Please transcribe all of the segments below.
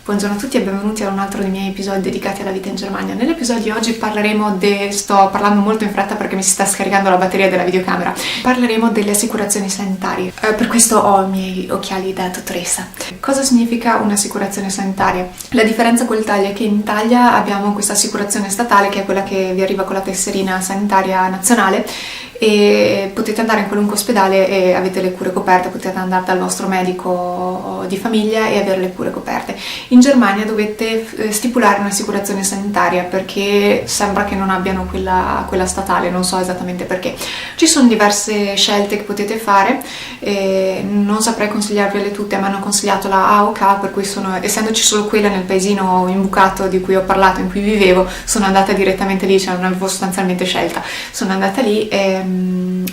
Buongiorno a tutti e benvenuti a un altro dei miei episodi dedicati alla vita in Germania. Nell'episodio di oggi sto parlando molto in fretta perché mi si sta scaricando la batteria della videocamera. Parleremo delle assicurazioni sanitarie. Per questo ho i miei occhiali da dottoressa. Cosa significa un'assicurazione sanitaria? La differenza con l'Italia è che in Italia abbiamo questa assicurazione statale che è quella che vi arriva con la tesserina sanitaria nazionale e potete andare in qualunque ospedale e avete le cure coperte, potete andare dal vostro medico di famiglia e avere le cure coperte. In Germania dovete stipulare un'assicurazione sanitaria perché sembra che non abbiano quella statale, non so esattamente perché. Ci sono diverse scelte che potete fare, non saprei consigliarvele tutte, mi hanno consigliato la AOK, per cui essendoci solo quella nel paesino imbucato di cui ho parlato, in cui vivevo, sono andata direttamente lì, cioè non avevo sostanzialmente scelta, sono andata lì e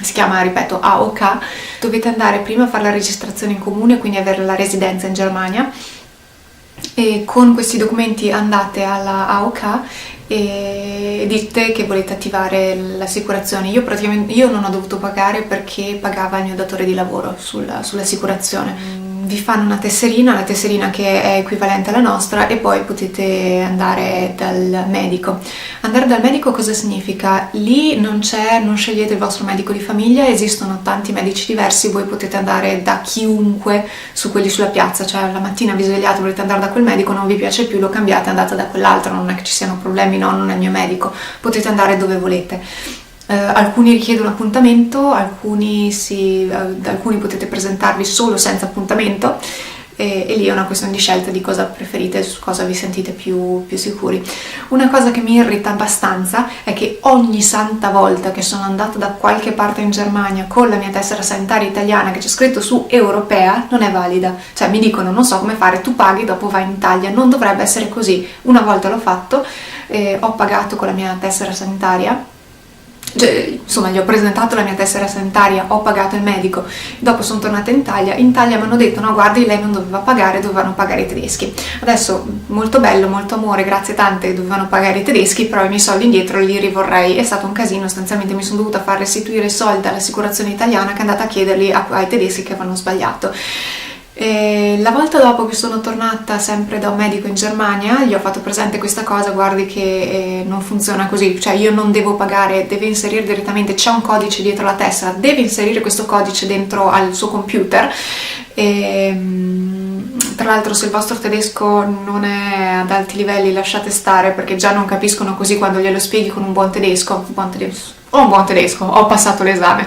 si chiama, ripeto, AOK. Dovete andare prima a fare la registrazione in comune, quindi avere la residenza in Germania, e con questi documenti andate alla AOK e dite che volete attivare l'assicurazione. Io non ho dovuto pagare perché pagava il mio datore di lavoro sull'assicurazione. Vi fanno una tesserina, la tesserina che è equivalente alla nostra, e poi potete andare dal medico. Andare dal medico cosa significa? Lì non scegliete il vostro medico di famiglia, esistono tanti medici diversi, voi potete andare da chiunque su quelli sulla piazza, cioè la mattina vi svegliate, volete andare da quel medico, non vi piace più, lo cambiate, andate da quell'altro, non è che ci siano problemi, no, non è il mio medico, potete andare dove volete. Alcuni richiedono appuntamento, alcuni potete presentarvi solo senza appuntamento, e lì è una questione di scelta di cosa preferite, su cosa vi sentite più sicuri. Una cosa che mi irrita abbastanza è che ogni santa volta che sono andata da qualche parte in Germania con la mia tessera sanitaria italiana che c'è scritto su europea, non è valida. Cioè mi dicono non so come fare, tu paghi, dopo vai in Italia. Non dovrebbe essere così. Una volta l'ho fatto, ho pagato con la mia tessera sanitaria. Insomma, gli ho presentato la mia tessera sanitaria, ho pagato il medico, dopo sono tornata in Italia mi hanno detto no guardi, lei non doveva pagare, dovevano pagare i tedeschi. Adesso molto bello, molto amore, grazie tante, dovevano pagare i tedeschi, però i miei soldi indietro li rivorrei. È stato un casino, sostanzialmente mi sono dovuta far restituire i soldi all'assicurazione italiana che è andata a chiederli ai tedeschi che avevano sbagliato. E la volta dopo che sono tornata sempre da un medico in Germania gli ho fatto presente questa cosa, guardi che non funziona così, cioè io non devo pagare, deve inserire direttamente, c'è un codice dietro la tessera, deve inserire questo codice dentro al suo computer. E, tra l'altro se il vostro tedesco non è ad alti livelli lasciate stare, perché già non capiscono così quando glielo spieghi con un buon tedesco, ho passato l'esame.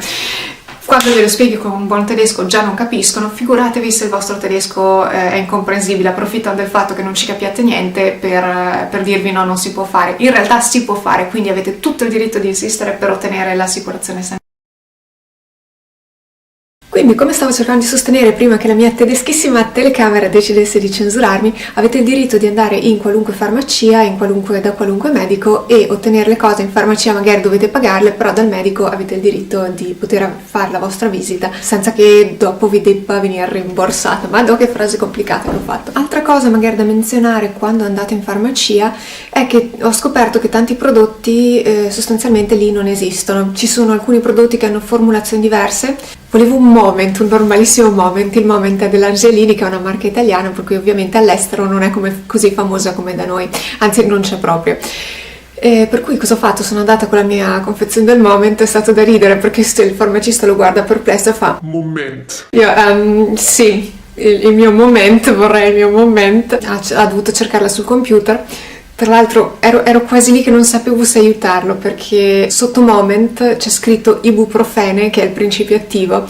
Quando glielo spieghi con un buon tedesco già non capiscono, figuratevi se il vostro tedesco è incomprensibile, approfittano del fatto che non ci capiate niente per dirvi no, non si può fare. In realtà si può fare, quindi avete tutto il diritto di insistere per ottenere l'assicurazione sanitaria. Quindi, come stavo cercando di sostenere prima che la mia tedeschissima telecamera decidesse di censurarmi, avete il diritto di andare in qualunque farmacia, da qualunque medico, e ottenere le cose. In farmacia magari dovete pagarle, però dal medico avete il diritto di poter fare la vostra visita senza che dopo vi debba venire rimborsata. Ma che frase complicata che ho fatto. Altra cosa magari da menzionare quando andate in farmacia è che ho scoperto che tanti prodotti sostanzialmente lì non esistono. Ci sono alcuni prodotti che hanno formulazioni diverse. Volevo un normalissimo Moment, il Moment è dell'Angelini, che è una marca italiana, per cui ovviamente all'estero non è così famosa come da noi, anzi non c'è proprio. Per cui cosa ho fatto? Sono andata con la mia confezione del Moment, è stato da ridere perché il farmacista lo guarda perplesso e fa Moment. Io, sì, il mio Moment, vorrei il mio Moment. Ha dovuto cercarla sul computer. Tra l'altro ero quasi lì che non sapevo se aiutarlo, perché sotto Moment c'è scritto ibuprofene, che è il principio attivo,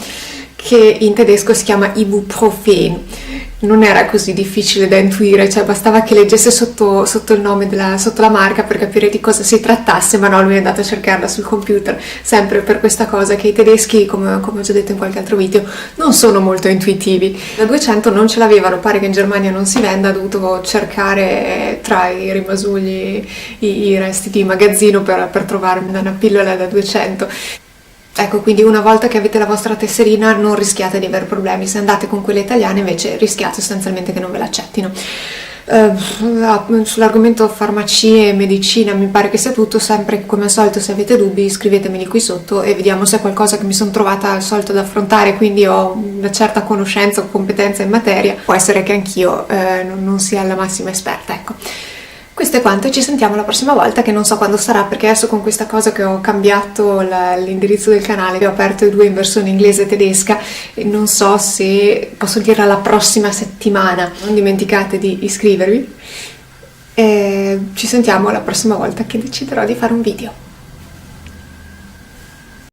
che in tedesco si chiama Ibuprofen. Non era così difficile da intuire, cioè bastava che leggesse sotto il nome sotto la marca per capire di cosa si trattasse, ma no, lui è andato a cercarla sul computer, sempre per questa cosa che i tedeschi, come ho già detto in qualche altro video, non sono molto intuitivi. Da 200 non ce l'avevano, pare che in Germania non si venda, ha dovuto cercare tra i rimasugli i resti di magazzino per trovare una pillola da 200. Ecco, quindi una volta che avete la vostra tesserina non rischiate di avere problemi. Se andate con quelle italiane invece rischiate sostanzialmente che non ve l'accettino. Sull'argomento farmacie e medicina mi pare che sia tutto. Sempre come al solito, se avete dubbi scrivetemeli qui sotto e vediamo se è qualcosa che mi sono trovata al solito da affrontare, quindi ho una certa conoscenza o competenza in materia. Può essere che anch'io non sia la massima esperta, ecco. Questo è quanto, e ci sentiamo la prossima volta, che non so quando sarà, perché adesso con questa cosa che ho cambiato l'indirizzo del canale, ho aperto i due in versione inglese e tedesca, e non so se posso dirla la prossima settimana. Non dimenticate di iscrivervi e ci sentiamo la prossima volta che deciderò di fare un video.